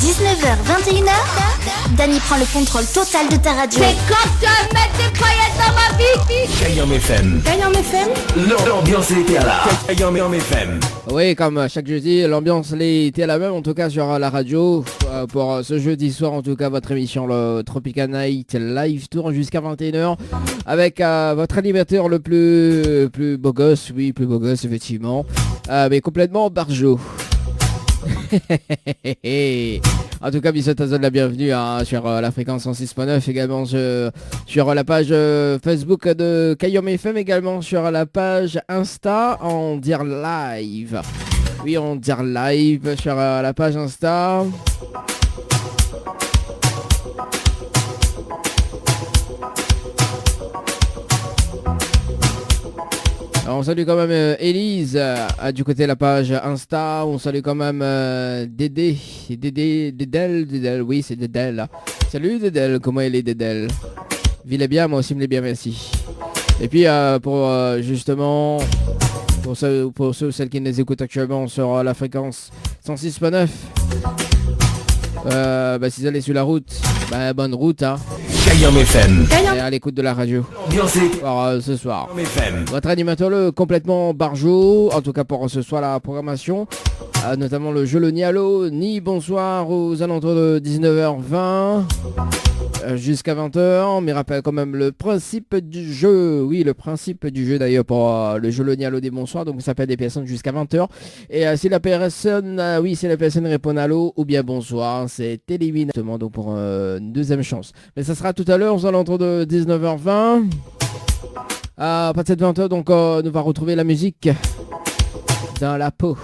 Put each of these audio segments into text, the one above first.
19h, 21h, Dany prend le contrôle total de ta radio. C'est quand tu vas mettre des paillettes dans ma vie. Kayam FM. Kayam FM. L'ambiance était là. Kayam FM. Oui, comme chaque jeudi, l'ambiance était la même, en tout cas sur la radio. Pour ce jeudi soir, en tout cas, votre émission, le Tropical Night Live Tour jusqu'à 21h. Avec votre animateur le plus beau gosse, oui, plus beau gosse, effectivement. Mais complètement barjo. En tout cas, bisous à la bienvenue sur la fréquence 106.9, également sur la page Facebook de Kayam FM, également sur la page Insta en dire live. Oui, en dire live sur la page Insta. Alors, on salue quand même Elise du côté de la page Insta. On salue quand même Dédé, Dédel, oui c'est Dédel. Salut Dédel, comment elle est Dédel? Vile bien, moi aussi me l'ai bien, merci. Et puis pour justement, pour ceux ou celles qui nous écoutent actuellement sur la fréquence 106.9, si vous allez sur la route, bonne route hein. Kayam FM. Et à l'écoute de la radio. Alors, ce soir. FM. Votre animateur le complètement barjo, en tout cas pour ce soir la programmation, notamment le jeu le Nialo, ni bonsoir aux alentours de 19h20 jusqu'à 20h, mais rappelle quand même le principe du jeu, oui le principe du jeu d'ailleurs pour le jeu le Nialo des bonsoirs, donc ça s'appelle des personnes jusqu'à 20h, et si la personne, si la personne répond allô ou bien bonsoir, c'est éliminé, donc pour une deuxième chance, mais ça sera tout à l'heure aux alentours de 19h20. À partir de 20h, donc nous va retrouver la musique dans la peau.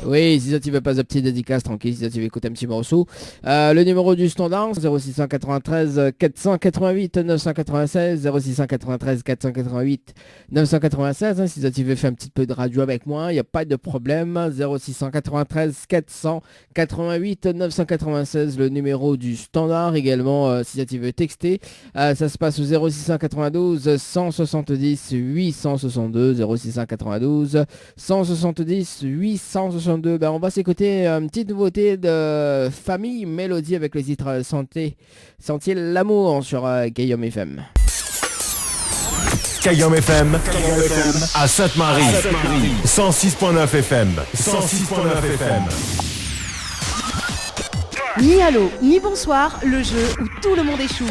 Oui, si ça tu veux pas de petite dédicace, tranquille, si ça tu veux écouter un petit morceau. Le numéro du standard, 0693 488 996, 0693 488 996. Si ça tu veux faire un petit peu de radio avec moi, il n'y a pas de problème. 0693 488 996, le numéro du standard. Également, si ça tu veux texter, ça se passe au 0692 170 862, 0692 170 862. On va s'écouter une petite nouveauté de Famille Mélodie avec le titre Sentier l'amour sur Kayam FM. Kayam FM. À Sainte-Marie. 106.9 FM. 106.9 FM. Ni allô, ni bonsoir, le jeu où tout le monde échoue.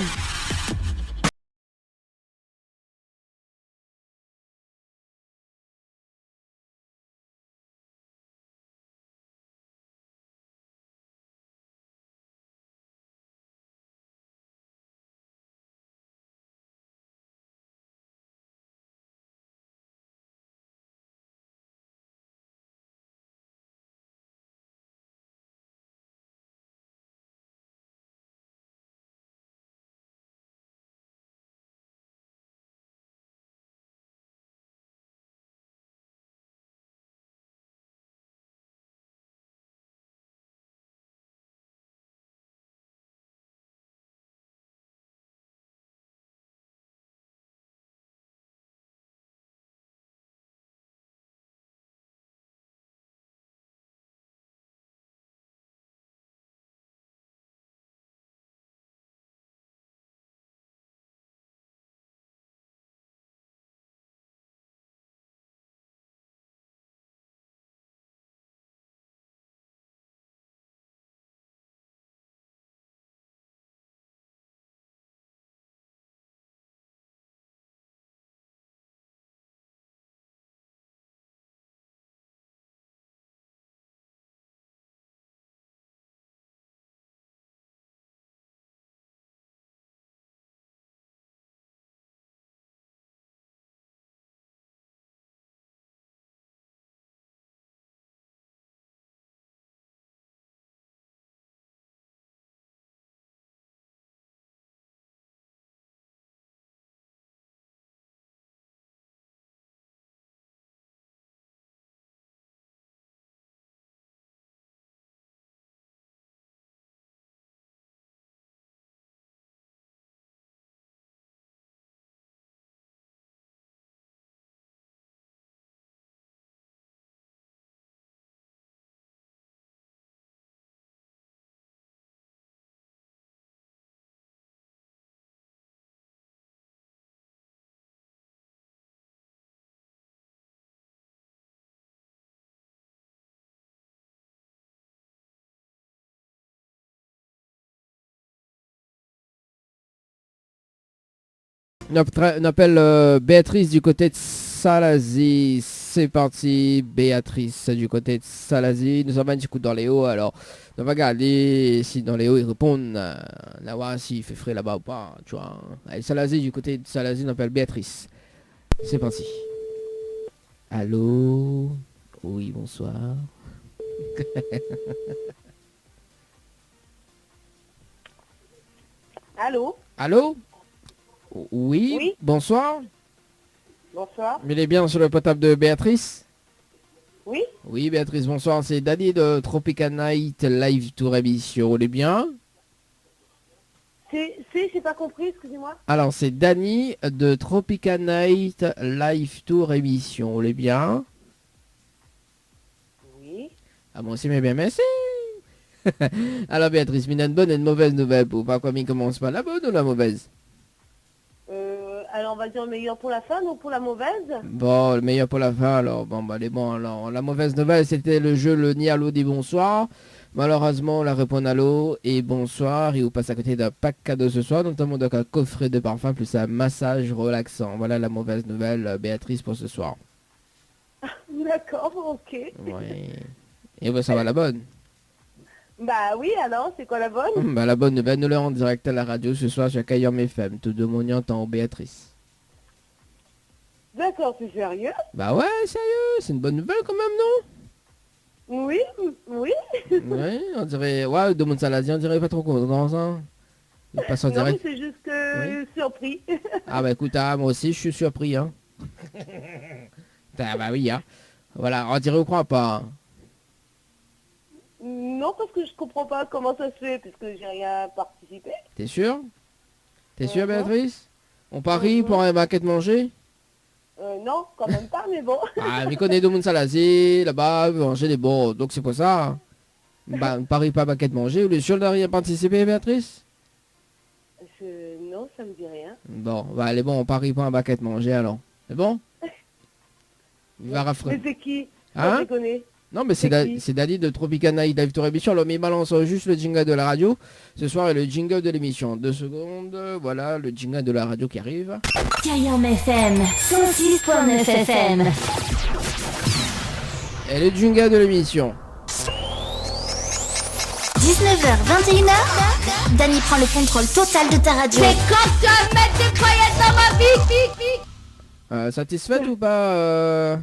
On appelle Béatrice du côté de Salazie. C'est parti, Béatrice du côté de Salazie. Nous sommes un petit coup dans les hauts, alors on va regarder si dans les hauts ils répondent. Là, voir s'il fait frais là-bas ou pas, tu vois. Allez, Salazie du côté de Salazie, on appelle Béatrice. C'est parti. Allô? Oui, bonsoir. Allô? Allô? Oui, Oui. bonsoir. Bonsoir. Il est bien sur le potable de Béatrice? Oui? Oui, Béatrice, bonsoir. C'est Danny de Tropica Night Live Tour émission. On est bien? J'ai pas compris, excusez-moi. Alors, c'est Danny de Tropica Night Live Tour émission. On est bien? Oui. Ah, moi aussi, mais bien, merci. Alors, Béatrice, il y a une bonne et une mauvaise nouvelle. Pour pas comme il commence par la bonne ou la mauvaise? Alors on va dire le meilleur pour la fin, donc pour la mauvaise. Bon, le meilleur pour la fin, alors. Bon, bah, allez, bon, alors. La mauvaise nouvelle, c'était le jeu Le Nid à l'eau dit bonsoir. Malheureusement, on la répond à l'eau et bonsoir. Et vous passe à côté d'un pack cadeau ce soir, notamment donc un coffret de parfum plus un massage relaxant. Voilà la mauvaise nouvelle, Béatrice, pour ce soir. D'accord, ok. Ouais. Et bah, ça va la bonne. Bah oui, alors, c'est quoi la bonne? Bah, la bonne nouvelle, nous l'avons en direct à la radio ce soir sur Cayenne FM. Tout de mon en Béatrice. D'accord, c'est sérieux? Bah ouais, sérieux, c'est une bonne nouvelle quand même, non? Oui, oui. Ouais, on dirait, ouais, de mon saladier, on dirait pas trop content, ça. Il passe en Non, mais direct. c'est juste que Oui. surpris. Ah bah écoute, ah, moi aussi, je suis surpris, hein. Ah bah oui, hein. Voilà, on dirait ou croit pas. Non, parce que je comprends pas comment ça se fait, puisque j'ai rien participé. T'es sûr? T'es sûr, Mhm. Béatrice? On parie Mhm. pour un baquet de manger? Non, quand même pas, mais bon. Ah, mais connaît de mon saladier, là-bas, manger des bons, donc c'est pour ça. Bah, on parie pas baquet de manger. Vous êtes sûr de rien participer, Béatrice? Non, ça me dit rien. Bon, bah allez, bon, on parie pas un baquet de manger, alors. C'est bon? Il va Mais rafraîchir. c'est qui? Hein? Je connais. Non, mais C'est qui? c'est Dali de Tropica Night Live Tour émission. Alors, mais il balance juste le jingle de la radio. Ce soir, et le jingle de l'émission. 2 secondes. Voilà, le jingle de la radio qui arrive. Cayenne FM 106.9 FM. Et le jingle de l'émission. 19h, 21h, Dany prend le contrôle total de ta radio. C'est quand tu vas mettre des paillettes dans ma vie. Satisfaite ou pas,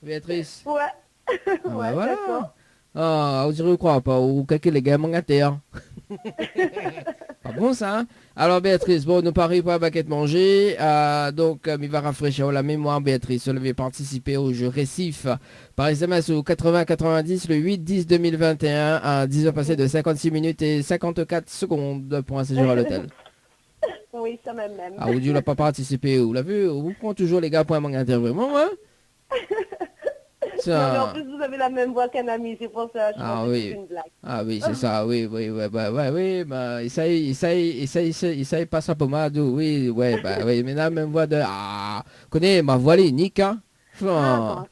Béatrice? Ouais. Ah, Ouais, bah voilà. d'accord. Ah, on dirait quoi pas? Ou quelqu'un les gamins à terre. Pas bon ça, hein? Alors Béatrice, bon, nous parie pas à baquet de manger. Donc, il va rafraîchir la mémoire, Béatrice. Vous avez participé au jeu Récif par SMS au 80-90 le 8-10-2021 à 10h passées de 56 minutes et 54 secondes pour un séjour à l'hôtel. Oui, ça même. Ah, vous n'a pas participé, vous l'avez vu? Vous prenez toujours les gars pour un manque vraiment, hein? Non, mais en Ça... plus, vous avez la même voix qu'un ami, c'est pour ça. Je Ah pensais que oui. c'était une blague. Ah oui, c'est ça, oui, bah, essaye pas sa pommade, oui, ouais, bah, oui, mais là, même voix de, connais ma voix, elle est unique, hein, Pardon.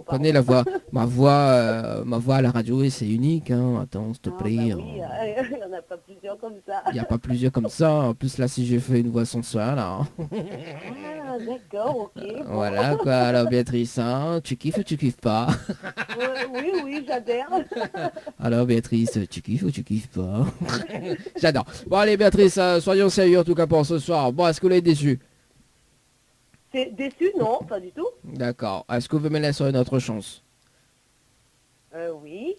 connais la voix, ma voix à la radio, oui, c'est unique, hein, attends, s'il te plaît, Bah oui, il n'y en a pas plusieurs comme ça. il n'y a pas plusieurs comme ça, en plus, là, si je fais une voix sensuelle, là, Ah, d'accord, ok. Bon. voilà, quoi, alors, Béatrice, hein, tu kiffes ou tu kiffes pas? Oui, j'adhère. Alors Béatrice, tu kiffes ou tu kiffes pas? J'adore. Bon allez Béatrice, soyons sérieux en tout cas pour ce soir. Bon, est-ce que vous êtes déçu? C'est déçu? Non, pas du tout. D'accord. Est-ce que vous me laisserez une autre chance? Oui.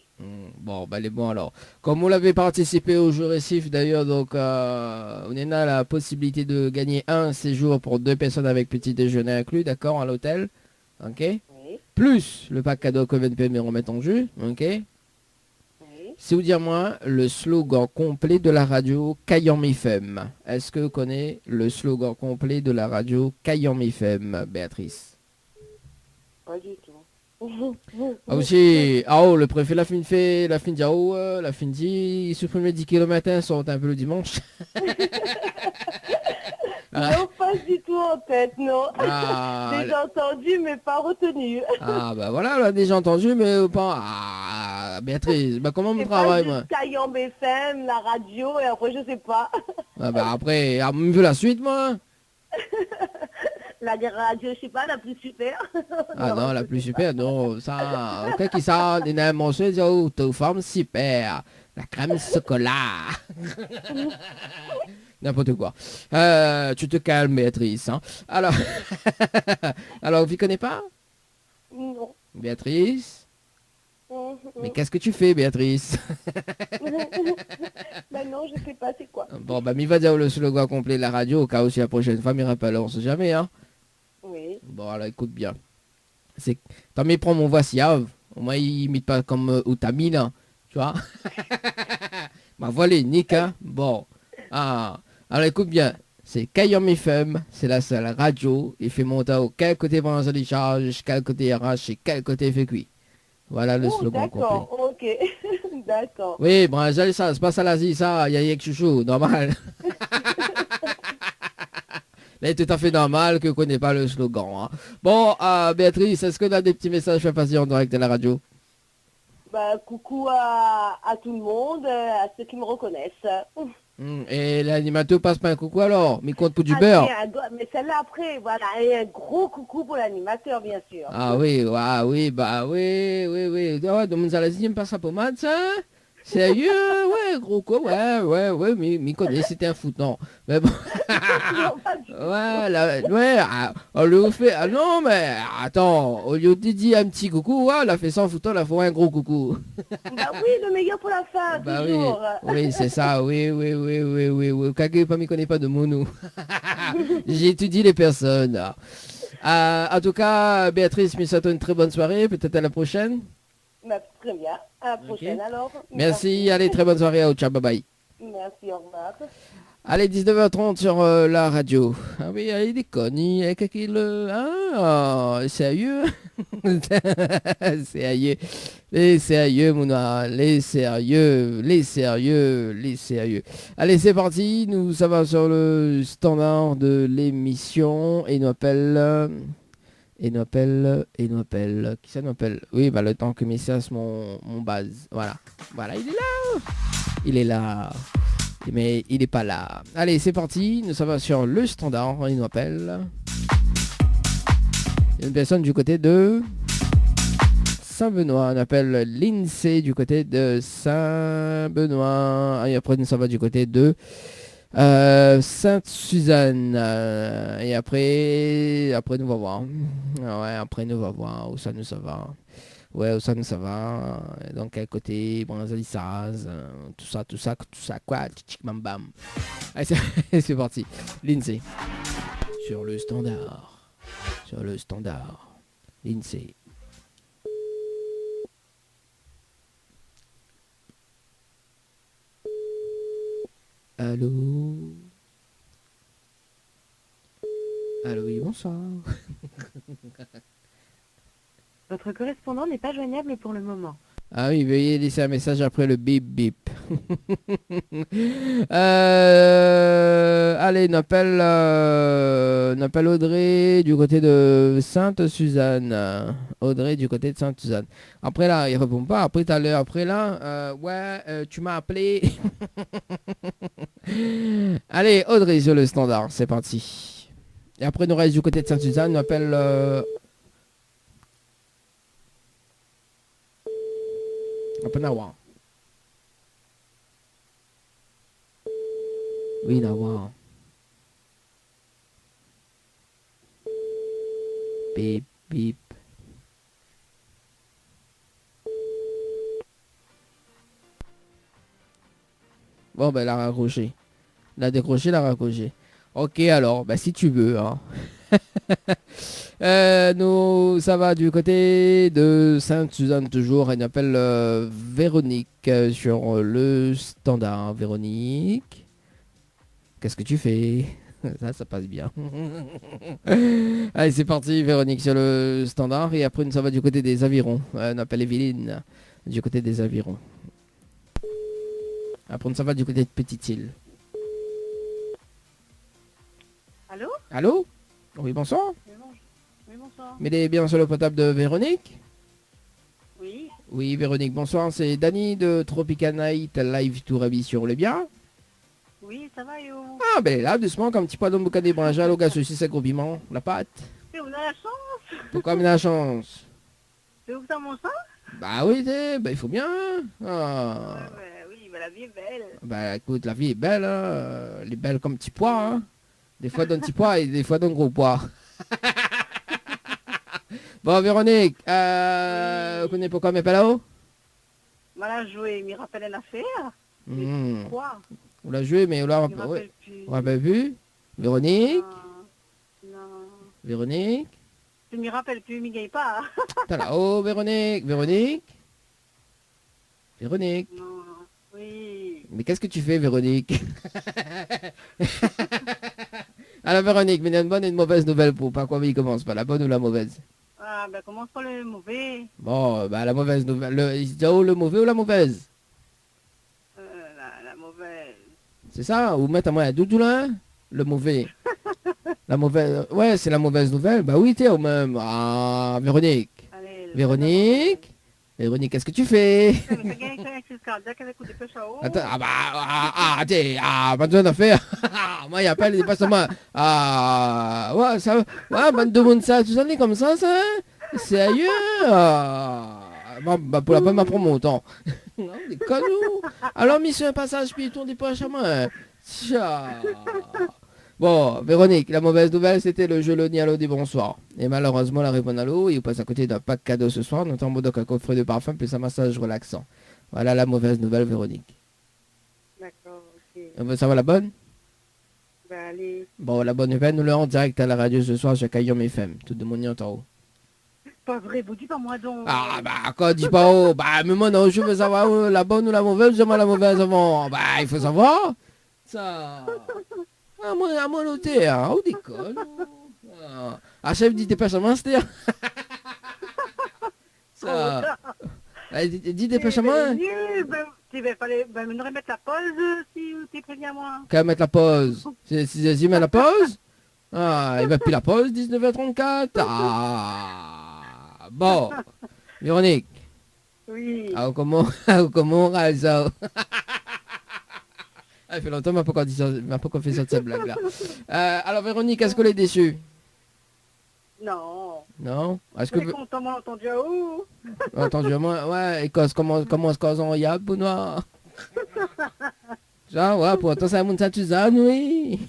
Bon, bah les bons alors. Comme vous l'avez participé au jeu Récif d'ailleurs, donc on a la possibilité de gagner un séjour pour 2 personnes avec petit déjeuner inclus, d'accord, à l'hôtel. Ok. Oui. Plus le pack cadeau que VNP me remettre en jeu. Ok. Oui. Si vous dire moi le slogan complet de la radio Cayenne FM. Est-ce que vous connaissez le slogan complet de la radio Cayenne FM, Béatrice? Pas du tout. Ah aussi, le préfet la fin dit supprimer 10 km sont un peu le dimanche. Non, pas du tout en tête, non. Ah, Déjà entendu, mais pas retenu. bah voilà, on l'a déjà entendu, mais pas. Béatrice, bah comment on C'est travaille pas moi? juste Cayenne FM, la radio, et après je sais pas. Ah bah après, on veut la suite moi. La radio, je sais pas, la plus super. Ah non, la plus super, non, ça, ok, qui ça, les nains mangent, te forme super, la crème chocolat. N'importe quoi. Tu te calmes, Béatrice. Hein. Alors, alors, vous ne connaissez pas Non. Béatrice? Mais qu'est-ce que tu fais, Béatrice? Ben non, je sais pas, c'est quoi. Bon, bah, il va dire le slogan complet de la radio, au cas où si la prochaine fois, il rappelle, on sait jamais, hein. Oui. Bon, alors, écoute bien. C'est... T'en méprends mon voici, au moins, il imite pas comme Outamine, hein, tu vois. Ma voix est nique, hein. Bon. Ah. Alors, écoute bien. C'est Kayom FM, c'est la seule radio. Il fait monter au quel côté branche de charge, quel côté RH et quel côté fait cuit. Voilà le slogan complet. D'accord, ok. D'accord. Oui, branche ça, c'est pas ça l'Asie, ça, y'a que chouchou, normal. Là, tout à fait normal que je connais pas le slogan. Hein. Bon, Béatrice, est-ce que tu as des petits messages à passer en direct de la radio? Bah, coucou à tout le monde, à ceux qui me reconnaissent. Et l'animateur passe pas un coucou alors? Mais compte pour du beurre. Mais celle-là après, voilà. Et un gros coucou pour l'animateur, bien sûr. Ah oui, oui, bah oui. Oh, donc ça la passe à pommade, ça? Sérieux? Ouais, gros quoi, ouais, mais connaît, c'était un foot, non. Mais bon. On lui fait, non, mais attends, au lieu de dire un petit coucou, on l'a fait sans foutre, on a fait un gros coucou. Bah oui, le meilleur pour la fin, bah toujours. Oui, c'est ça, oui. Quelqu'un pas m'y connaît pas de mon nous. J'étudie les personnes. En tout cas, Béatrice, me souhaite une très bonne soirée, peut-être à la prochaine. Bah, très bien. À la prochaine alors. Merci. Allez, très bonne soirée. Ciao, bye bye. Merci, au revoir. Allez, 19h30 sur la radio. Ah oui, il déconne. Il y a quelqu'un qui le... Ah, sérieux? Sérieux. Les sérieux, Mouna. Les sérieux. Allez, c'est parti. Nous, ça va sur le standard de l'émission. Et nous appelle... Qui ça nous appelle? Oui, bah le temps que message mon base. Voilà, il est là. Mais il est pas là. Allez, c'est parti. Nous sommes sur le standard. Il nous appelle. Il y a une personne du côté de Saint-Benoît. On appelle l'INSEE du côté de Saint-Benoît. Et après, nous sommes du côté de Sainte-Suzanne. Et après nous va voir. Ouais, après nous va voir où ça nous ça va. Ouais, où ça nous ça va. Donc quel côté, Branzalissaz, tout ça, quoi, tchic bam bam. Allez, c'est parti. L'INSEE. Sur le standard. L'INSEE. Allô, oui, bonsoir. Votre correspondant n'est pas joignable pour le moment. Ah oui, veuillez laisser un message après le bip bip. Allez, on appelle Audrey du côté de Sainte-Suzanne. Après là, il répond pas. Après tout à l'heure, après là, tu m'as appelé. Allez, Audrey sur le standard, c'est parti. Et après, nous reste du côté de Sainte-Suzanne, on appelle... Nawa. Oui, Nawa. Bip, bip. Bon, ben, elle a raccroché. Elle a décroché, elle a raccroché. Ok, alors, ben, si tu veux, hein. Nous, ça va du côté de Sainte-Suzanne toujours. Elle appelle Véronique sur le standard. Véronique, qu'est-ce que tu fais? Ça passe bien. Allez, c'est parti, Véronique sur le standard. Et après, ça va du côté des avirons. On appelle Evelyne du côté des avirons. Après, ça va du côté de Petite-Île. Allô? Allô? Oui, bonsoir. Oui, bonsoir. Mettez bien sur le portable de Véronique. Oui. Oui, Véronique, bonsoir. C'est Dany de Tropical Night Live Tour Émission. Vous allez bien? Oui, ça va, yo. Ah, ben là, doucement, comme petit pois dans le boucan des branches, au gars, ceci, c'est gros piment, la pâte. Et on a la chance. Pourquoi on a la chance? C'est où ça, mon sang? Bah oui, bah, il faut bien. Ah. Oui, la vie est belle. Bah écoute, la vie est belle, hein. Elle est belle comme petit pois, hein. Des fois d'un petit pois et des fois d'un gros pois. Bon, Véronique, vous connaissez pourquoi mes là-haut? Voilà, joué, il me rappelle une affaire. Quoi? On l'a joué, mais on l'a rappelle plus. on l'a pas vu. Véronique, Non. Véronique. Je me rappelle plus, il ne gagne pas. T'as là-haut, Véronique, Véronique. Véronique. Non. Oui. Mais qu'est-ce que tu fais, Véronique? Alors, Véronique, mais il y a une bonne et une mauvaise nouvelle pour pas quoi il commence, pas la bonne ou la mauvaise? Ah, ben commence par le mauvais. Bon, bah la mauvaise nouvelle. Le mauvais ou la mauvaise? La mauvaise. C'est ça? Ou mettre à moi à doudou là? Le mauvais. La mauvaise. Ouais, c'est la mauvaise nouvelle. Bah oui, t'es au même. Ah, Véronique. Allez, Véronique. Véronique, qu'est-ce que tu fais? Mais t'as gagné un crise cardiaque avec coup de pêche à eau. Attends, pas besoin d'en faire. Moi, il n'y a pas les dépassements. Ouais, ça, ouais, bande de monde, ça, tu s'en es comme ça? Sérieux? Bah, pour la bonne, prendre mon temps. Non, des conneries. Alors, mission un passage, puis tourne des poches à moi. Tcha. Bon, Véronique, la mauvaise nouvelle, c'était le jeu Loni Allo des bonsoirs. Et malheureusement, la réponse Allo, il passe à côté d'un pack cadeau ce soir, notamment donc un coffret de parfum plus un massage relaxant. Voilà la mauvaise nouvelle, Véronique. D'accord, ok. Ça va la bonne? Ben allez. Bon, la bonne nouvelle, nous l'avons en direct à la radio ce soir sur Cayom FM. Tout le monde y entend. Pas vrai, vous dites pas moi donc. Ah, bah, quand dis pas oh, bah, mais moi non, je veux savoir la bonne ou la mauvaise, j'aime la mauvaise avant. Bah, il faut savoir. Ça. Ah, moi noté, hein. Oh, déconne. Ah, chef dit dépêche à moi, c'était. Ça. Dis dépêche à moi. Tu vas fallait me remettre la pause si tu es prévenu à moi. Qu'à mettre la pause. Si met la pause. Ah, il va plus la pause, 19h34. Ah. Bon. Véronique. Oui. Ah, comment on râle ça? Ah, il fait longtemps, m'a pas fait cette blague-là. Alors, Véronique, est-ce qu'on est déçue? Non. Non? Est-ce Tu que... es content, moi, entendu à où? Entendu, moi, ouais, et comment est-ce qu'on en y a, Benoît? Genre, ouais, pour toi, ça monte ça, tu sais, oui.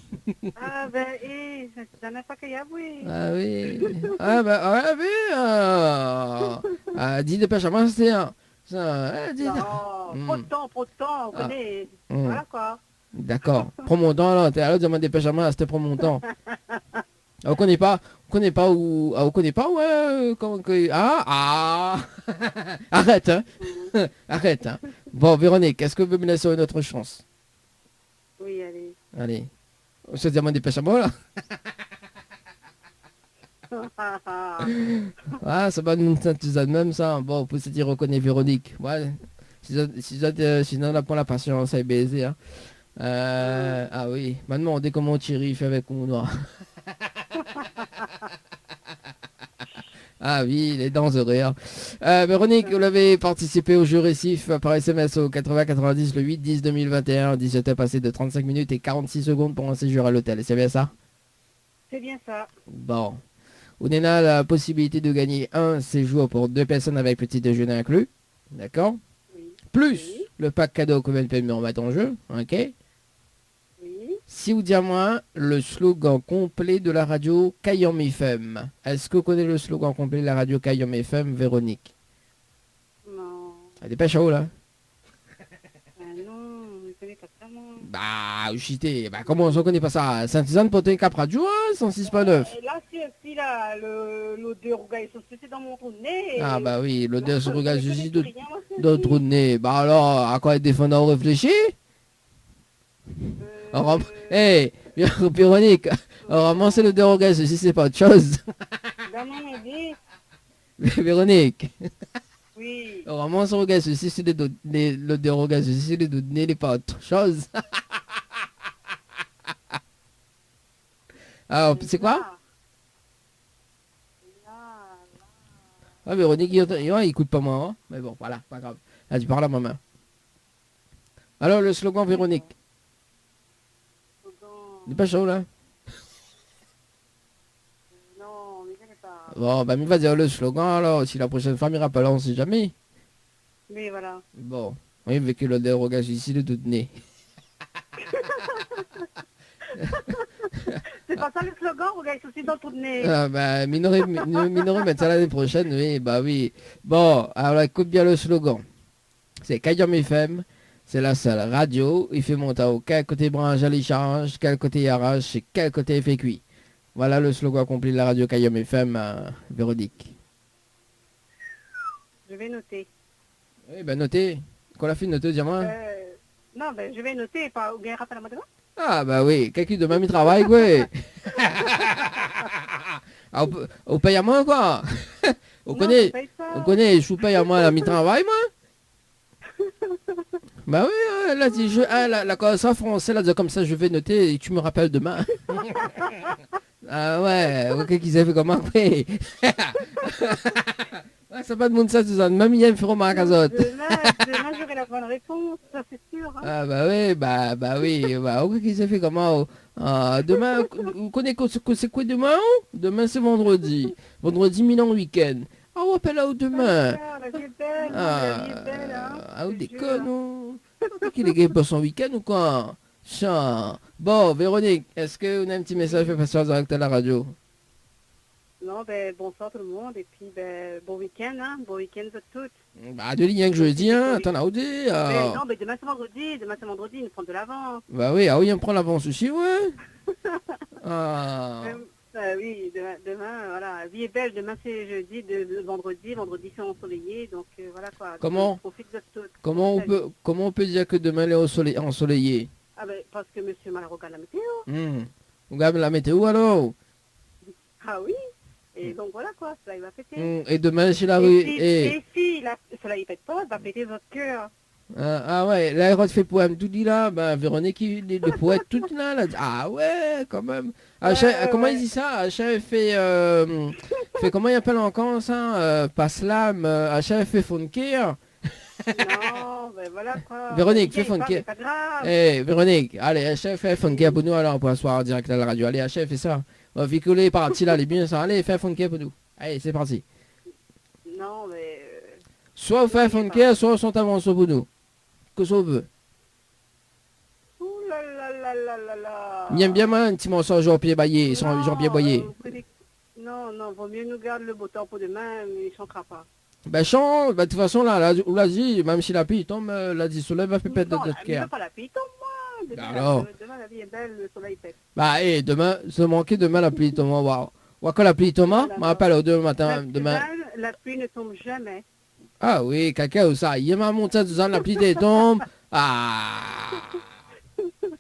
Ah, ben, c'est la dernière fois qu'il y a, oui. Ah oui. Ah, ben, ouais, oui. Dis dépêche à moi, c'est un... Non, trop de temps, on connaît. Voilà, quoi. D'accord. Prends mon temps, là. T'es à l'autre, demande dépêche à moi, c'était prends mon temps. On connaît pas où... on connaît pas, ouais, arrête, hein. Arrête, hein. Bon, Véronique, est-ce que vous me laissez une autre chance? Oui, allez. Allez. On se demande dépêche à moi, là. Ah, ça va nous sentir même, ça. Bon, pour se dire, reconnaît Véronique. Ouais. Sinon, on a pas la patience, ça est baisé, hein. Ah oui. Maintenant, on dit comment Thierry fait avec mon noir. Ah oui, les dents de rire. Véronique, vous l'avez participé au jeu récif par SMS au 8090 le 8-10-2021. 17 passé de 35 minutes et 46 secondes pour un séjour à l'hôtel. C'est bien ça? C'est bien ça. Bon. On a la possibilité de gagner un séjour pour 2 personnes avec petit déjeuner inclus. D'accord? Oui. Plus Oui. le pack cadeau que vient de me remettre en jeu. Ok? Oui. Si vous dites à moi le slogan complet de la radio Cayom FM. Est-ce que vous connaissez le slogan complet de la radio Cayom FM, Véronique? Non. Ah, dépêche à haut là. Non, je ne connais pas ça, moi. Bah, chité. Bah, comment on connaît pas ça? Saint-Suzanne, Potin, Cap Radio, 106.9. Là, c'est là, l'odeur rougaille c'est dans mon trou de nez. Ah, bah oui, l'odeur se regarde Je juste connais rien, moi, c'est d'autres trous de nez. Bah alors, à quoi être défendant réfléchir? Hey, Véronique, ramasser le dérogage, si c'est pas autre chose. Dans mon idée. Véronique, Oui. ramasser le dérogage, si c'est le dérogage, si c'est le n'est pas autre chose. Alors, c'est quoi? Ah, Véronique, il écoute pas moi, hein? Mais bon, voilà, pas grave. Là, tu parles à ma main. Alors, le slogan, Véronique. Il n'est pas chaud là? Non, mais je sais pas. Bon, bah, il va dire le slogan alors. Si la prochaine fois, il rappelle, on sait jamais. Mais voilà. Bon, oui, avec le dérogage ici, le tout nez. C'est pas ça le slogan, regarde aussi dans ton nez. Ah, bah, minoré, mettre ça l'année prochaine, oui, bah oui. Bon, alors écoute bien le slogan. C'est Kayam FM, c'est la seule radio. Il fait monter au quel côté branche, elle charge, quel côté il arrache, et quel côté il fait cuit. Voilà le slogan complet de la radio Kayam FM, Véronique. Je vais noter. Oui, ben notez. Qu'on l'a fait noter, dis-moi. Non, ben je vais noter, pas ou bien rappelle à moi demain. Ah, bah oui, quelqu'un demain il travaille, quoi. Ah, on paye à moi, quoi. On Non, connaît, je paye pas. on connaît, je vous paye à moi la mi-travail, moi. Bah oui, là, dit, la conversation française, là, dit comme ça, je vais noter et tu me rappelles demain. Ah ouais, ok, qu'ils avaient fait comment, oui. Ouais, ça va de monde ça, Suzanne. Même il y a une remarque à autres. Demain j'aurai la bonne réponse, ça c'est sûr. Hein. Ah bah oui, bah oui, bah ok, qu'ils avaient fait comment. Demain, vous connaissez c'est quoi demain? Demain c'est vendredi. Vendredi, Milan week-end. Ah, on appelle là demain. La vie est belle, la vie est belle. Hein, Ah, ou je des te jure. connes, qu'il est gay pour son week-end ou quoi? Chat. Bon, Véronique, est-ce que vous avez un petit message pour passer en direct à la radio? Non, ben bonsoir tout le monde et puis ben bon week-end, hein, bon week-end à toutes. Bah, de liens que je dis, hein, t'en as ou des, Ben, non, ben demain c'est vendredi, nous prendre de l'avance. Bah oui, ah oui, on prend l'avance aussi, ouais. Ah. Oui, demain, voilà, la vie est belle, demain c'est jeudi, vendredi c'est ensoleillé, donc voilà quoi. Donc, Comment on profite de tout. Comment on peut dire que demain elle est ensoleillée? Ah ben parce que monsieur Malraux regarde la météo. Vous regardez la météo alors? Ah oui, et donc voilà quoi, cela il va péter. Et demain c'est la rue. Et si cela il pète pas, il va péter votre cœur. Ah ouais, là elle fait poème tout dit là, bah Véronique, le poète tout là, là. Ah ouais, quand même. Comment il dit ça? Achève fait, comment il appelle encore ça? Pas slam, Achève fait funker. Non, ben voilà quoi. Véronique, fais funker. C'est pas grave. Véronique, allez, Achève fait funker pour nous alors pour asseoir en direct à la radio. Allez, Achève fait ça. On va véhiculer par là, les bien ça. Allez, fais funker pour nous. Allez, c'est parti. Non, mais... Soit vous faites funker, soit on sont avancés pour nous. Que ça veut. Ouh là là là là là là. Bien bien un petit morceau Jean-Pierre Baillet, Jean-Pierre Boyer. Non, vaut mieux nous garder le beau temps pour demain, mais il ne chantera pas. Ben chante, de toute façon là, on l'a dit, même si la pluie tombe, la dit soleil va pépette de Non, notre cœur. pas la pluie tombe, moi. Demain, la vie est belle, le soleil pète. Bah demain, se manquer demain la pluie tombe, waouh. Ou quand la pluie tombe, je m'appelle au 2 matin, demain. La pluie ne tombe jamais. Ah oui, caca ou ça, il m'a monté dans la pluie tombe. Ah.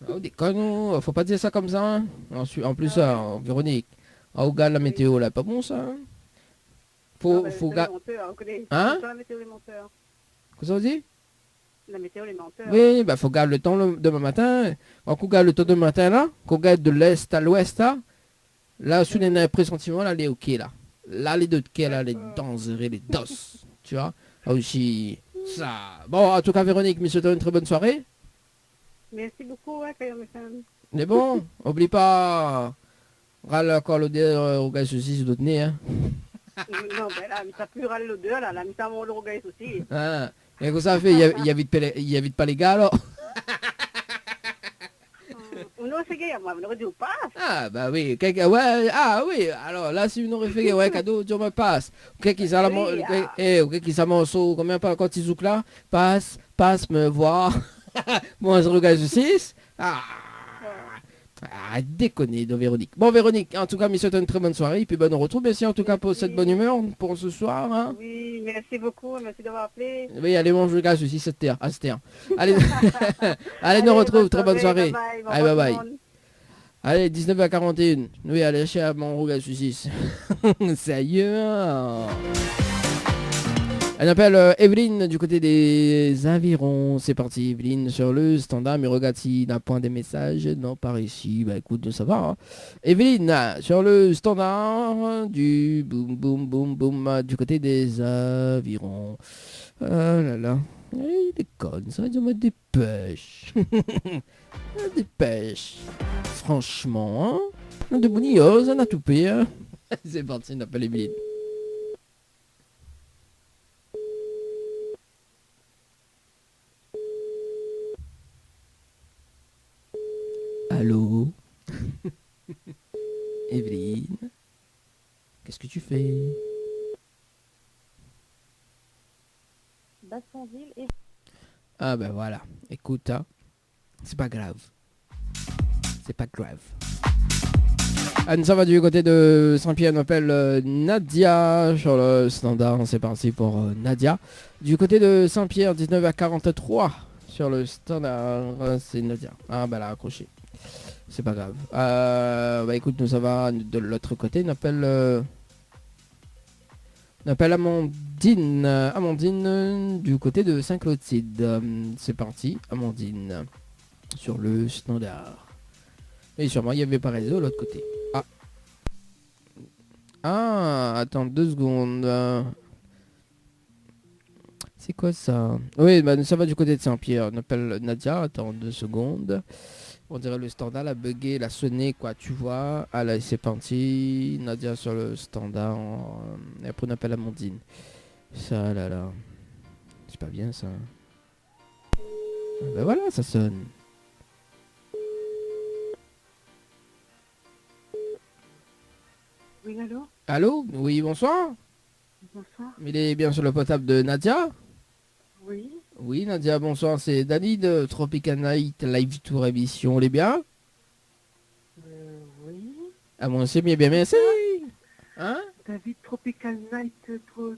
Oh des conneries, faut pas dire ça comme ça. Hein. En plus, Véronique, on regarde la météo là, pas bon ça. Hein. Faut garder. Hein? La météo, les menteurs. Qu'est-ce qu'on dit? La météo, les menteurs. Oui, bah faut garder le temps demain matin. Quand on garde le temps demain matin là, qu'on garde de l'est à l'ouest là, sous les pressentiments là, les ok là. Là, les deux quais là, les dangereux, les dos. Tu vois? Aussi, ça. Bon, en tout cas, Véronique, je te souhaite une très bonne soirée. Merci beaucoup, ouais, Kayam FM. Mais bon, oublie pas. Râle encore l'odeur au gars ceci, c'est d'autres nez, hein. Non, ben là, mais ça pue râler l'odeur, là, mais ça m'a le regard aussi. Ah, et que ça fait, il y a vite pas les gars, alors. On aurait fait gay, moi, on aurait dit au passe. Ah, bah oui, ouais, ah oui, alors là, si vous n'aurez fait, ouais, cadeau, Dieu me passe. Qui ça, qui ça morceau, combien pas quand il zouk là, passe, me voir. Moi, je regarde 6. Déconner de Véronique. Bon, Véronique, en tout cas, je souhaite une très bonne soirée. Et puis, bonne retour, merci en tout cas pour cette bonne humeur pour ce soir. Hein. Oui, merci beaucoup, merci d'avoir appelé. Oui, allez, mon jeu, gars, ceci, cette terre. Allez, allez, nous retrouve, très bonne soirée. Allez, bye bye. Allez, 19h41. Oui, allez, chez mon regard, ceci. Sérieux. Elle appelle Evelyne du côté des Avirons. C'est parti, Evelyne, sur le standard. Mais regarde s'il n'a point des messages. Non, par ici. Bah écoute, ça va. Hein. Evelyne, sur le standard du boum boum boum boum du côté des Avirons. Ah là là. Il déconne, ça va dire dépêche. Dépêche. Franchement, hein. De bonillos, on a tout payé. Hein. C'est parti, on appelle Evelyne. Allô. Evelyne. Qu'est-ce que tu fais? Bassonville et... Ah ben voilà, écoute, hein, c'est pas grave. C'est pas grave. Anne, ça va du côté de Saint-Pierre, on appelle Nadia sur le standard, c'est parti pour Nadia. Du côté de Saint-Pierre, 19h43 sur le standard, c'est Nadia. Ah ben elle a accroché. C'est pas grave. Bah écoute, nous ça va de l'autre côté, on appelle Amandine. Amandine du côté de Saint-Clotilde. C'est parti, Amandine. Sur le standard. Et sûrement il n'y avait pas réseau de l'autre côté. Ah. Ah, attends 2 secondes. C'est quoi ça? Oui, bah, ça va du côté de Saint-Pierre. On appelle Nadia. Attends 2 secondes. On dirait le standard, la bugué, la sonné, quoi, tu vois. Allez, c'est parti. Nadia sur le standard. Et après, on appelle Amandine. Ça, là. C'est pas bien, ça. Ben voilà, ça sonne. Oui, allô? Allô? Oui, bonsoir. Bonsoir. Il est bien sur le potable de Nadia? Oui. Oui, Nadia, bonsoir. C'est Dani de Tropical Night Live Tour émission. On est bien? Oui. Ah, moi aussi, bien, merci. Hein? David Tropical Night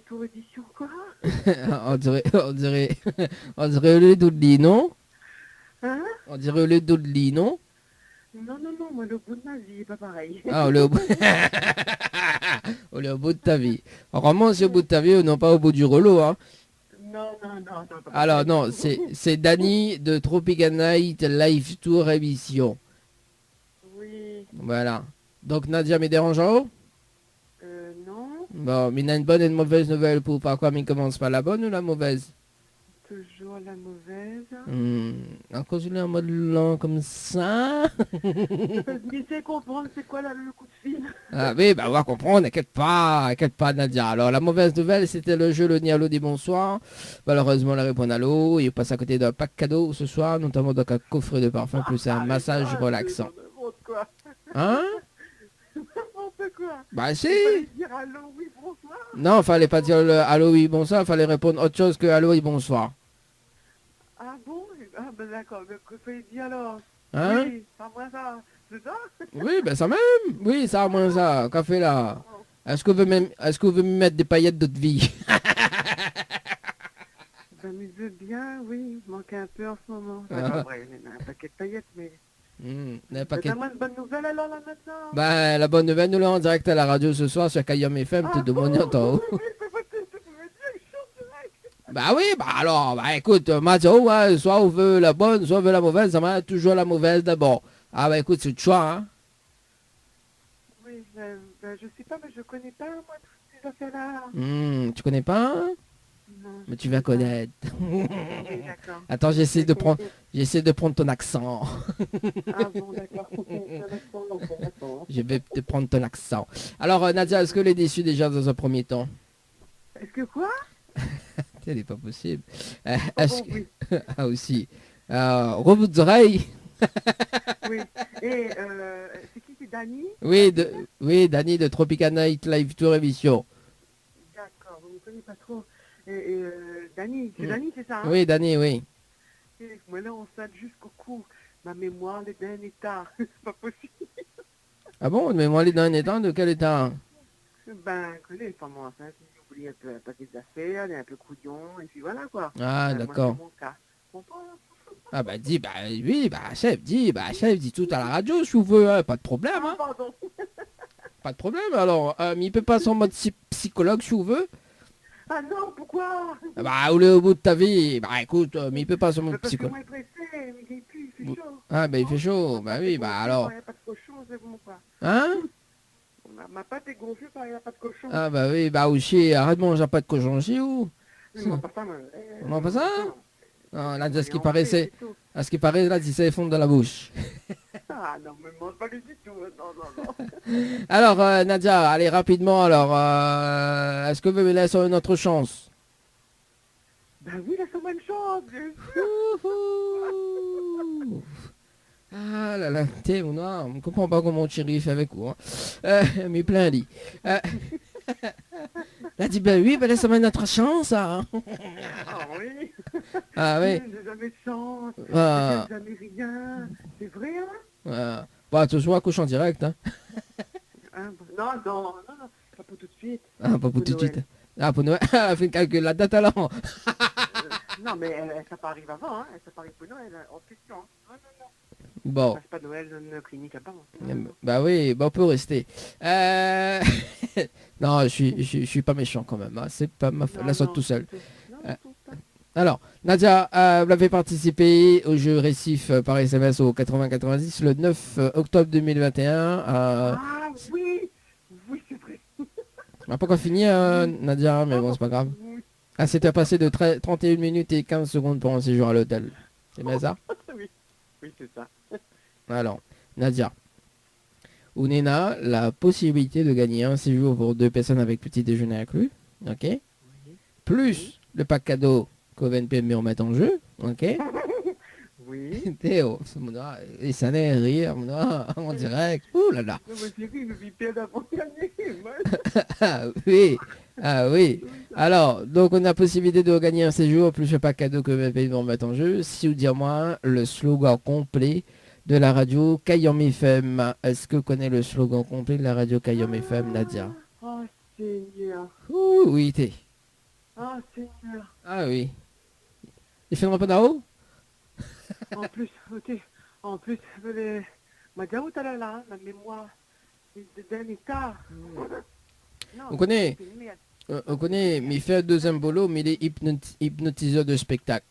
Tour édition quoi? on dirait le lait d'Oudli, non? Hein? On dirait le lait d'Oudli, non? Non, moi le bout de ma vie est pas pareil. Ah, on est au bout... on est au bout de ta vie. Vraiment, c'est au bout de ta vie, non pas au bout du rouleau, hein? Non. Alors, non, c'est Dani de Tropical Night Live Tour émission. Oui. Voilà. Donc, Nadia me dérange en haut? Non. Bon, mais il y a une bonne et une mauvaise nouvelle pour par quoi il commence par la bonne ou la mauvaise? Toujours la mauvaise. Encore celui en mode lent comme ça. J'essaie de comprendre c'est quoi le coup de fil. Ah oui, bah on va comprendre, inquiète pas Nadia. Alors la mauvaise nouvelle, c'était le jeu Le Nialo des bonsoirs. Malheureusement, la réponse à l'eau. Il passe à côté d'un pack cadeau ce soir, notamment donc un coffret de parfum plus un massage relaxant. Quoi. Hein? N'importe quoi. Bah si. Dire allô, oui, bonsoir. Non, fallait pas dire le allô, oui, bonsoir. Fallait répondre autre chose que allô, oui, bonsoir. Ah bon? Ah ben d'accord, mais que fait dit alors? Hein? Oui, ça moi ça, c'est ça? Oui, ben ça même. Oui, ça au moins ça. Café là. Est-ce que vous me mettre des paillettes d'autre vie? Ça me veut bien, oui, il manque un peu en ce moment. Enfin, ouais, il y en a un paquet de paillettes, mais... T'as-moi une bonne nouvelle alors là maintenant? Bah la bonne nouvelle, nous là en direct à la radio ce soir sur Kayam FM, te demandons en haut. Bah oui, bah alors, bah écoute, Mathieu, hein, soit on veut la bonne, soit on veut la mauvaise, ça m'a toujours la mauvaise d'abord. Ah bah écoute, c'est le choix, hein. Oui, je sais pas, mais je connais pas, moi, toutes ces affaires-là. Tu connais pas? Non. Mais tu vas connaître. Oui, d'accord. Attends, j'essaie de prendre ton accent. Ah bon, d'accord. Je vais te prendre ton accent. Alors, Nadia, est-ce que les déçus déjà dans un premier temps? Est-ce que quoi? Elle n'est pas possible. Oui. Ah aussi. Rebout d'oreille. Oui. Et c'est qui, c'est Dani? Oui, Dani de Tropical Night Live Tour émission. D'accord, vous ne me connaissez pas trop. Et Dani, c'est Dani, c'est ça hein? Oui, Dani, oui. Et moi là, on saute jusqu'au cou. Ma mémoire est d'un état. C'est pas possible. Ah bon, mais moi, elle est dans un état, de quel état? Ben, connais les femmes enceintes, ils oublient un peu un paquet d'affaires, elle est un peu couillon, et puis voilà quoi. Ah, Ben, d'accord. moi, c'est mon cas. Comprends? Ah bah dis, bah oui, bah chef, dis tout à la radio si vous voulez, hein, pas de problème, hein. Pardon. Pas de problème, alors, il peut pas en mode psychologue si vous voulez. Ah non, pourquoi? Bah, ou au bout de ta vie, bah écoute, mais il peut pas en mode Parce que psychologue. moi, pressé, mais il pue, il fait chaud. Ah bah il fait chaud, bah oui, bah alors. Il n'y a pas de cochon, c'est bon quoi. Hein? Ma pâte est gonflée, il n'y a pas de cochon. Ah bah oui, bah aussi, arrête de manger pas de cochon chez vous. Non, pas ça, Non, pas ça? Non, là, à ce qui on paraît, fait, c'est... c'est tout. À ce qui paraît, là, ça fond dans la bouche. Ah non, mais mange pas du tout. Non, non, non. Alors, Nadia, allez, rapidement, alors, est-ce que vous me laissez une autre chance? Ben oui, laisse-moi une chance, bien sûr. Ouhou. Ah là là, t'es mon noir, on ne comprend pas comment tu fait avec vous. Hein. Mais plein dit. Elle a dit, ben oui, ben laisse-moi une autre chance. Hein. Ah oui. Ah oui. J'ai jamais de chance. Ah. J'ai jamais rien. C'est vrai, hein? Bah, tu vois, couche en direct. Hein. Hein, non, non, non, non, pas pour tout de suite. Ah, pas pour tout de Noël. suite. Ah, pour Noël, elle a fait le calcul, la date alors. Non, mais ça peut arriver avant, hein. Ça peut arriver pour Noël, en question. Hein. Non, non, non. Bon. Passe pas Noël dans une clinique à part. Bah oui, bah on peut rester. Non, je suis pas méchant quand même. Hein. C'est pas ma la sorte tout seul. Alors, Nadia, vous avez participé au jeu Récif par SMS au 8090 le 9 octobre 2021. Ah oui, oui, c'est vrai. On n'a pas encore fini, Nadia, mais bon, c'est pas grave. Oui, Ah, c'était passé de 31 minutes et 15 secondes pour un séjour à l'hôtel. C'est bien ça? oui, oui, c'est ça. Alors, Nadia, Ounena, la possibilité de gagner un séjour pour 2 personnes avec petit déjeuner inclus, ok? Plus le pack cadeau qu'OVNP me remet en jeu, ok? Oui. Théo, c'est mon doigt, et ça n'est rire, mon doigt, en direct, ouh là là. Non, mais c'est vrai, je vis bien avant de gagner. Ah oui, ah oui. Alors, donc on a possibilité de gagner un séjour, plus le pack cadeau qu'OVNP me remet en jeu, si vous dites moi le slogan complet de la radio Kayom FM. Est-ce que vous connaissez le slogan complet de la radio Kayom FM, Nadia? Oh, Seigneur. Ouh, oui, t'es. Oh, Seigneur. Ah oui. Il fait un peu d'en-haut? En plus, ok. En plus, les... Madame, tout à l'heure, là, la mémoire d'un état. Non, On connaît, c'est une merde. on connaît, mais il fait un deuxième boulot, mais il est hypnotiseur de spectacle.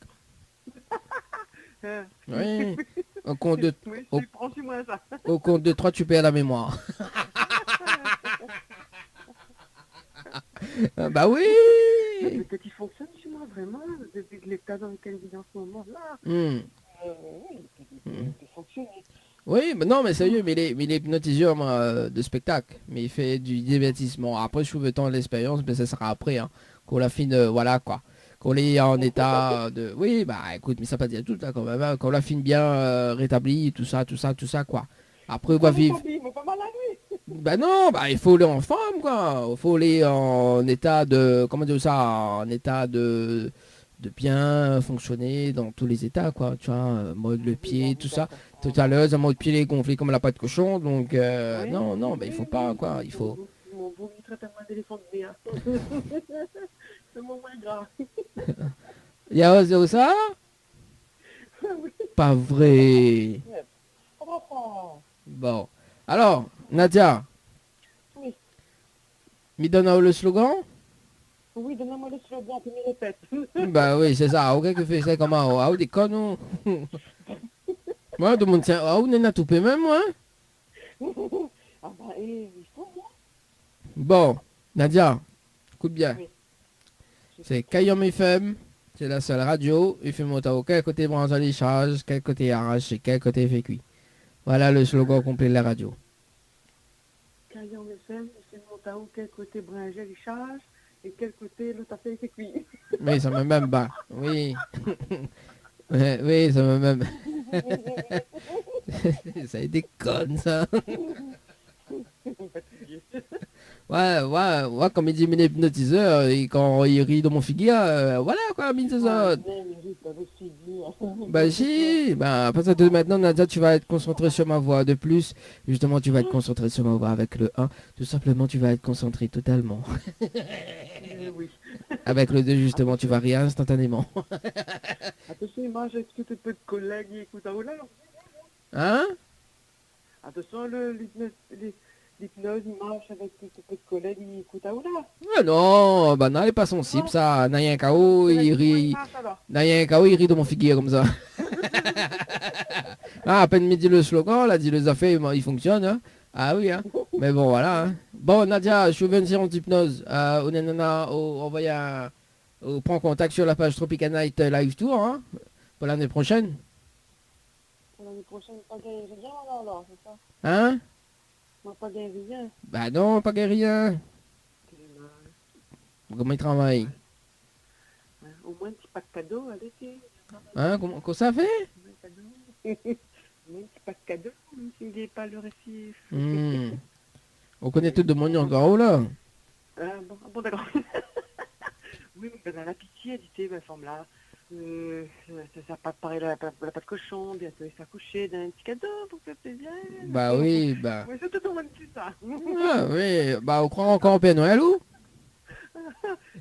Oui. Au compte de, Oui, au, prends sur moi ça. au compte de 3, tu perds la mémoire. Ah, bah oui. Peut-être qu'il fonctionne sur moi, vraiment, depuis l'état dans lequel il est en ce moment-là. Hmm. Oui, il peut fonctionner. Oui, mais non, mais sérieux, mais il est hypnotiseur de spectacle. Mais il fait du divertissement. Après, je trouve le temps de l'expérience, mais ça sera après. Hein, qu'on la fine, voilà quoi. Qu'on est en état de... Oui, bah écoute, mais ça pas dire tout là quand même. Hein, qu'on la fine bien rétablie, tout ça quoi. Après, on va vivre... Il va pas mal à lui. Bah non, bah il faut aller en forme quoi. Il faut aller en état de... Comment dire ça? En état de bien fonctionner dans tous les états quoi. Tu vois, mode le pied, tout ça. Tout à l'heure, un mode pied gonflé comme la patte de cochon. Donc non, bah il faut pas quoi. Il faut... Mon beau, il traite un moins d'éléphant de mer. C'est mon moins grave. Il y a ça? Pas vrai. Bon. Alors, Nadia. Oui. Me donne le slogan? Oui, donne-moi le slogan, tu me répètes. Bah oui, c'est ça. Ok, que fait ça comment? Ah, des connes. Moi, tout le monde tient. Ah, on est à tout peu même, moi. Ah bah, il faut moi. Bon, Nadia, écoute bien. Oui. C'est Kayom FM. C'est la seule radio. Il fait monter au quel côté branche les charges, quel côté arrache et quel côté fait cuit. Voilà le slogan complet de la radio. Caillon FM, c'est mon taou, quel côté bringé les charges et quel côté l'autre a fait ses cuits. Oui, ça me même bas. Oui. Oui, ça me même. Ça a été con, ça. Ouais, comme il dit mon hypnotiseur, et quand il rit de mon figuier, voilà quoi, c'est ça. Bah si, bah à partir de maintenant, Nadia, tu vas être concentré sur ma voix. De plus, justement, tu vas être concentré sur ma voix avec le 1. Tout simplement, tu vas être concentré totalement. Oui. Avec le 2, justement, tu vas rire instantanément. Attention, moi j'ai tout un peu de collègues qui écoutent à Oula. Hein? Attention, l'hypnose, il marche avec tout un peu de collègues qui écoutent à Oula. Ah non, bah non, elle est pas sensible, ça. N'a rien KO, il rit. N'a rien KO, il rit de mon figuier comme ça. Ah, à peine me dit le slogan, là, dit les affaires, il fonctionne, hein. Ah oui, hein. Mais bon, voilà. Hein. Bon, Nadia, je suis venu en hypnose. On va y On prend contact sur la page Tropical Night Live Tour, hein, pour l'année prochaine. Pour l'année prochaine, pas gagner rien alors, c'est ça? Hein? On va pas gagner rien. Bah non, pas rien. Comment il travaille? Ouais, au moins un petit pack cadeau à l'été. Hein? Comment ça fait? Au moins un petit pack cadeau, même s'il n'est pas le récif. On connaît tout de mon encore là. Bon d'accord. Oui, mais dans la pitié, dit ma femme là. Ça pas pareil la pâte de cochon, bientôt il s'accoucher d'un petit cadeau pour faire plaisir. Bah oui, bah. Oui, c'est tout au moins dessus ça. Ah oui, bah on croit encore au Père Noël ou?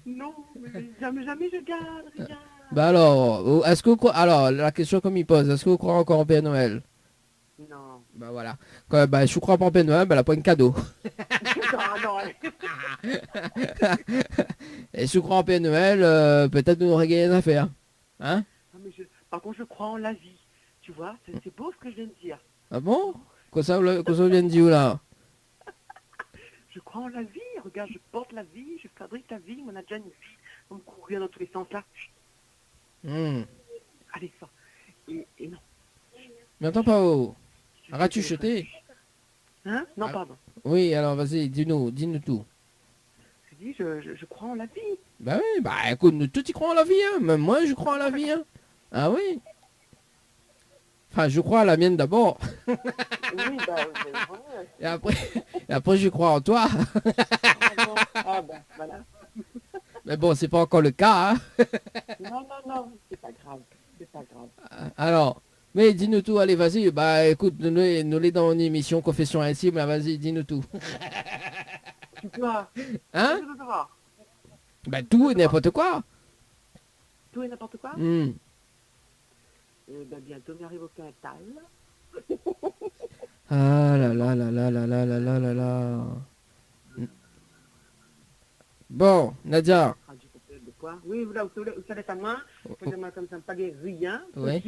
Non, mais jamais je garde, rien. Bah alors, est-ce que vous croyez... Alors, la question qu'on m'y pose, est-ce que vous croyez encore au Père Noël? Non. Bah voilà. Quand, bah, je crois pas au Père Noël, bah elle a pas une cadeau. non. Et si je crois en Père Noël, peut-être nous aurait gagné une affaire. Hein? Non, mais par contre, je crois en la vie. Tu vois, c'est beau ce que je viens de dire. Ah bon? Quoi ça vient de dire là? Je crois en la vie. Regarde, je porte la vie, je fabrique la vie. On a déjà une vie. On me courir dans tous les sens là. Allez, ça. Et non. Mais attends pas, oh. Arrête-tu chuter? Hein? Non, pardon. Oui, alors vas-y, dis-nous tout. Je dis, je crois en la vie. Bah oui, bah écoute, nous tous y croient en la vie, hein. Même moi, je crois en la vie, hein. Ah oui. Enfin, je crois à la mienne d'abord. Oui, bah, et après, je crois en toi. Ah bah, voilà. Mais bon, c'est pas encore le cas, hein. Non, c'est pas grave. C'est pas grave. Alors, mais dis-nous tout, allez, vas-y. Bah écoute, nous les dans une émission Confession Intime, là, vas-y, dis-nous tout. Tu vois. Hein? Bah tout et n'importe quoi. Tout et n'importe quoi? Bah bientôt m'arrive au quintal. Ah là là là là là là là là là là. Bon, Nadia. De quoi? Oui, là où ça laisse ta main, moi comme ça, pas des rien. Oui.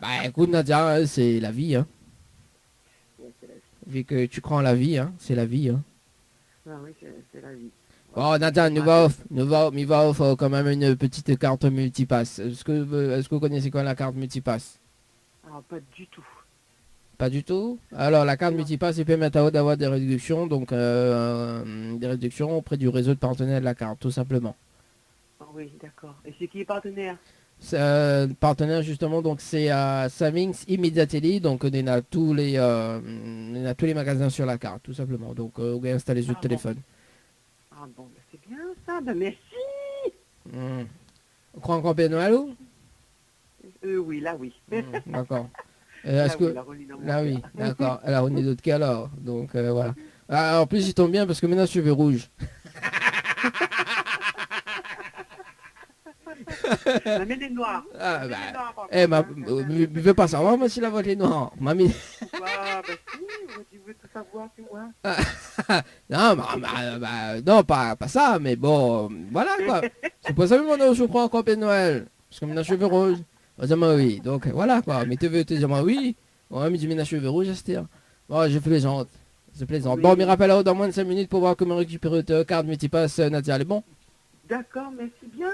Bah écoute Nadia, c'est la vie, hein. Ouais, c'est la vie. Vu que tu crois en la vie, hein, c'est la vie, hein. Ah oui, c'est la vie. Bon Nadia, nous va offrir quand même une petite carte multipass. Est-ce que vous connaissez quoi la carte multipass? Ah, pas du tout. Pas du tout. Alors la carte multipass, il permet d'avoir des réductions, donc des réductions auprès du réseau de partenaires de la carte, tout simplement. Ah oui, d'accord. Et c'est qui est partenaire? Partenaire justement, donc c'est Savings Immediately, donc on a tous les magasins sur la carte, tout simplement. Donc on va installer sur le téléphone. Ah bon, bah, c'est bien ça, bah merci. On croit encore Père Noël ou? Oui, là oui. D'accord. Là, Est-ce que... Là oui, d'accord. Alors on est d'autres cas alors. Donc voilà. Ah, en plus il tombe bien parce que maintenant cheveux rouges. La mienne est noire. Ah bah. Je veux pas savoir moi si la vôtre est noire. Mamie. Bah si, tu veux tout savoir, c'est moi. Non, non, pas ça, mais bon, voilà quoi. C'est pour ça que maintenant je crois encore Père Noël. Parce que maintenant cheveux rouges. Oui, donc voilà quoi. Mais tu veux te dire oui. Ouais, mais tu mets les cheveux rouges, c'est bon, je plaisante. C'est plaisant. Oui. Bon, mais rappelle dans moins de 5 minutes pour voir comment récupérer ta carte multipass, Nadia, elle est bon? D'accord, merci bien.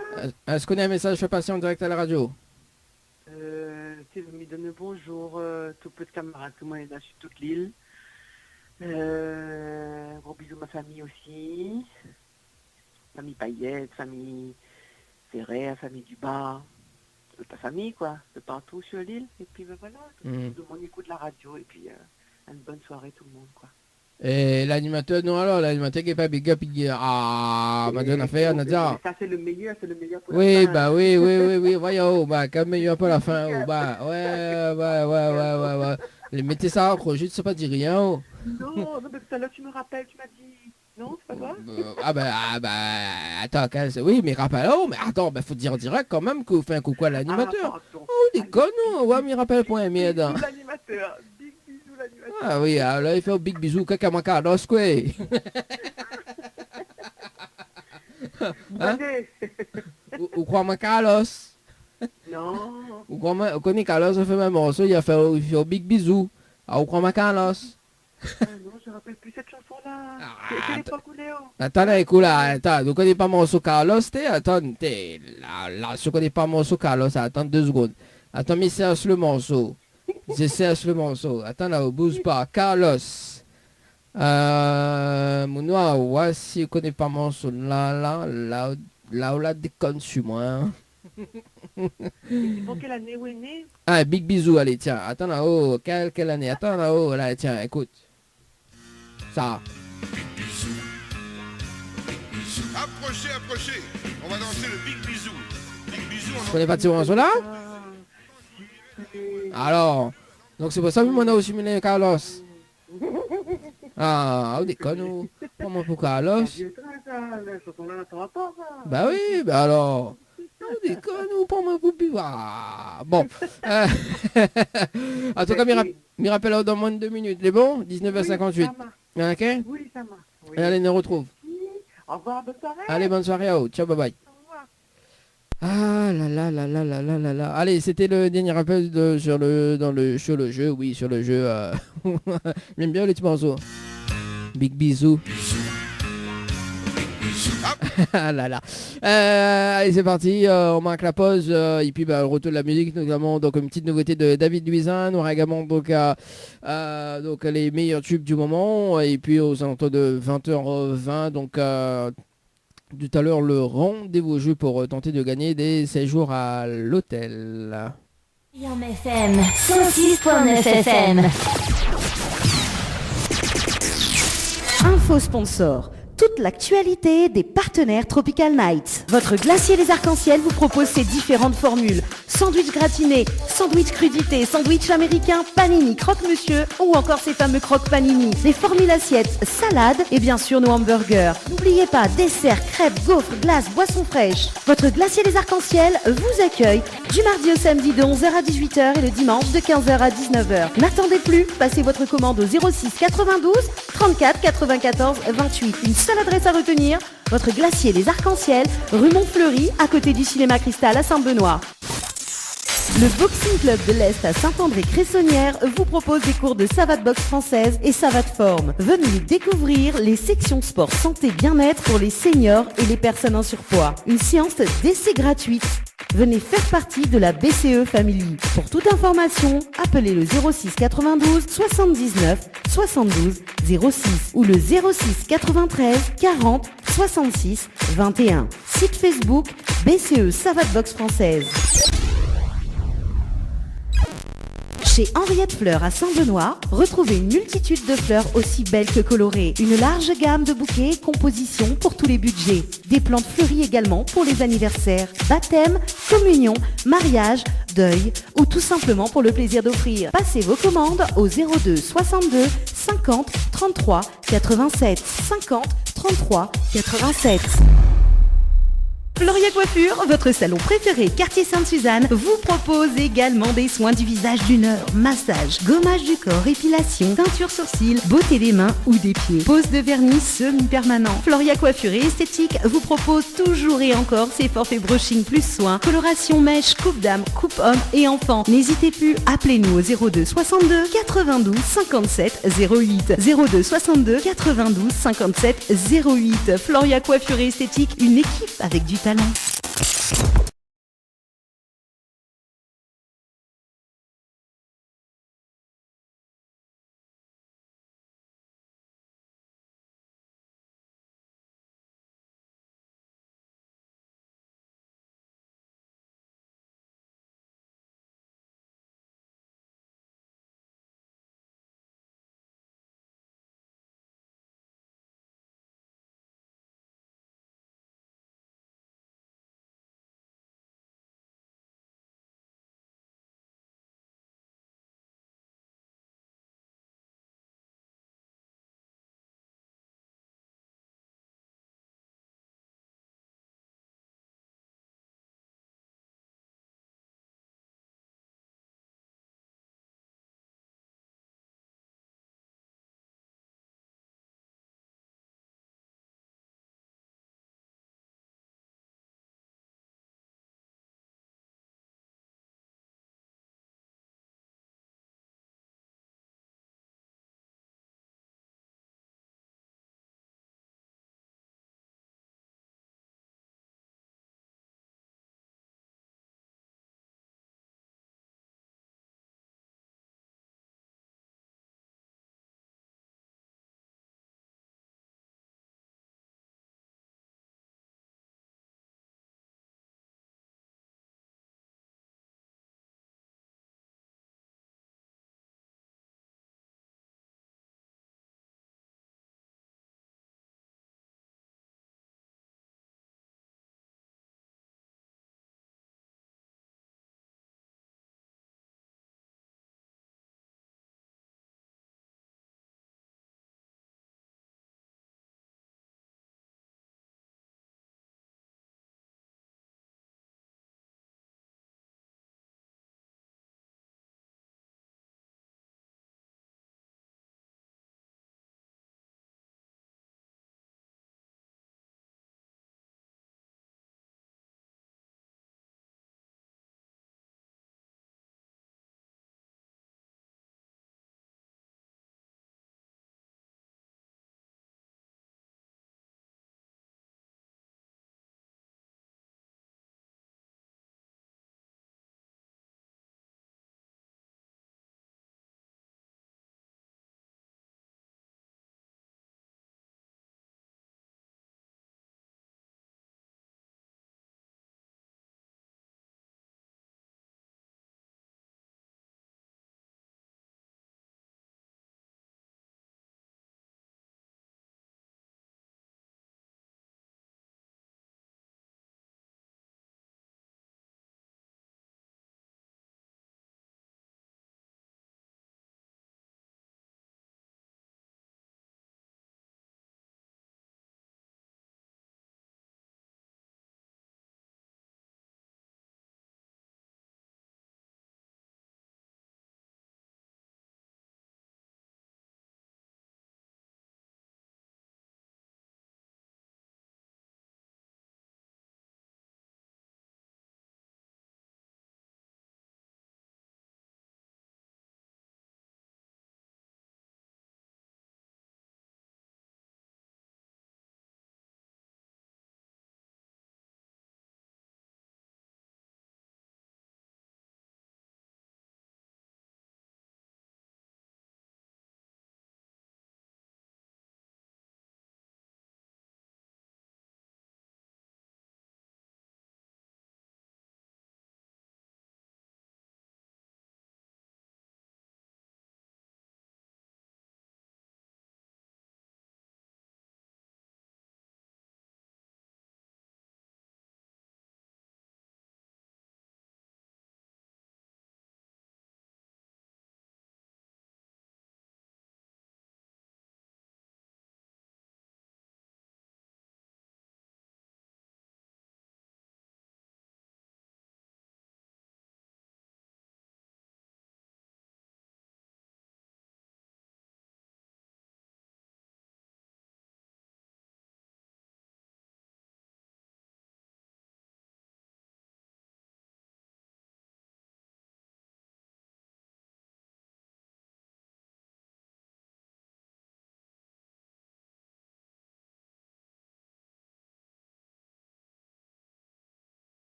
Est-ce qu'on a un message fait passer en direct à la radio? Tu veux me donner bonjour, tout peu de camarades, tout le monde est là sur toute l'île. Gros bisous ma famille aussi. Famille Payette, famille Ferret, famille Dubas. De ta famille quoi, de partout sur l'île. Et puis ben voilà, tout le monde écoute la radio et puis une bonne soirée tout le monde quoi. Et l'animateur, non alors, l'animateur qui est pas big up, il dit ah, ma bonne affaire, Nadia. Ça c'est le meilleur pour oui, la fin. Bah oui, voyons, bah quand même un peu la fin, bah ouais. Mettez ça en juste c'est pas dire rien. Non, mais tout à l'heure tu me rappelles, tu m'as dit. Non, c'est pas toi? Attends, oui, mais rappelle, mais faut dire en direct quand même que vous faites un coucou à l'animateur. Oh, déconne, ouais, mais rappelle point merde. L'animateur, big bisous l'animateur. Ah oui, là il fait un big bisou, caca Carlos, quoi. Hein? Ou crois-moi Carlos? Non. Ou connais Carlos, il fait même morceau, il fait un big bisou. Ah, ou crois-moi Carlos? Ah non, je me rappelle plus cette chanson-là. Ah, C'est l'époque où Léo. Attends, là, écoute, là, attends, tu connais pas morceau Carlos, attends, là, je connais pas morceau Carlos, attends 2 secondes. Attends, mais cherche le morceau. Je cherche le morceau. Attends, là, bouge pas. Carlos. Mon noir, ouais, si je connais pas morceau, là, déconne sur moi, hein. Pour quelle année où est né? Ah, big bisou, allez, tiens, attends là-haut, quelle année, attends là-haut, là, tiens, écoute. Ça. Approchez, on va danser le big bisou. Big bisou, Tu connais pas de ce morceau-là? Alors, donc c'est pour ça que moi, on a aussi mis Carlos. Ah, on déconne, pas moi pour Carlos. Bah oui, bah alors. On déconne, pas moi pour Bivard. Bon. En tout cas, m'y rappelle dans moins de 2 minutes. Les bons 19h58. Ok? Oui, ça marche. Oui. Et allez, nous retrouve. Au revoir, bonne soirée. Allez, bonne soirée à vous. Ciao, bye bye. Ah là là là là là là là là. Allez, c'était le dernier rappel sur le jeu. Oui, sur le jeu. J'aime bien les petits morceaux. Big bisous. Ah là là. Allez, c'est parti. On marque la pause. Et puis, le retour de la musique, notamment donc une petite nouveauté de David Luisin. On aura également donc les meilleurs tubes du moment. Et puis, aux alentours de 20h20. Donc, tout à l'heure, le rendez-vous jeu pour tenter de gagner des séjours à l'hôtel. Ayam FM 106.9 FM. Info sponsor. Toute l'actualité des partenaires Tropical Nights. Votre glacier les arcs-en-ciel vous propose ses différentes formules. Sandwich gratiné, sandwich crudité, sandwich américain, panini, croque-monsieur ou encore ces fameux croque-panini. Les formules assiettes, salades et bien sûr nos hamburgers. N'oubliez pas, dessert, crêpes, gaufres, glaces, boissons fraîches. Votre glacier les arcs-en-ciel vous accueille du mardi au samedi de 11h à 18h et le dimanche de 15h à 19h. N'attendez plus, passez votre commande au 06 92 34 94 28. Une seule adresse à retenir, votre glacier les arcs-en-ciel, rue Montfleury, à côté du cinéma Cristal à Saint-Benoît. Le Boxing Club de l'Est à Saint-André-Cressonnière vous propose des cours de savate boxe française et savate forme. Venez découvrir les sections sport santé bien-être pour les seniors et les personnes en surpoids. Une séance d'essai gratuite. Venez faire partie de la BCE Family. Pour toute information, appelez le 06 92 79 72 06 ou le 06 93 40 66 21. Site Facebook BCE Savate Boxe Française. Chez Henriette Fleurs à Saint-Benoît, retrouvez une multitude de fleurs aussi belles que colorées. Une large gamme de bouquets et compositions pour tous les budgets. Des plantes fleuries également pour les anniversaires, baptême, communion, mariage, deuil ou tout simplement pour le plaisir d'offrir. Passez vos commandes au 02 62 50 33 87 50 33 87. Floria Coiffure, votre salon préféré quartier Sainte-Suzanne, vous propose également des soins du visage d'1 heure, massage, gommage du corps, épilation, teinture sourcils, beauté des mains ou des pieds, pose de vernis semi-permanent. Floria Coiffure et Esthétique vous propose toujours et encore ses forfaits brushing plus soins, coloration mèche, coupe dame, coupe homme et enfant. N'hésitez plus, appelez-nous au 02 62 92 57 08. 02 62 92 57 08. Floria Coiffure et Esthétique, une équipe avec du talent.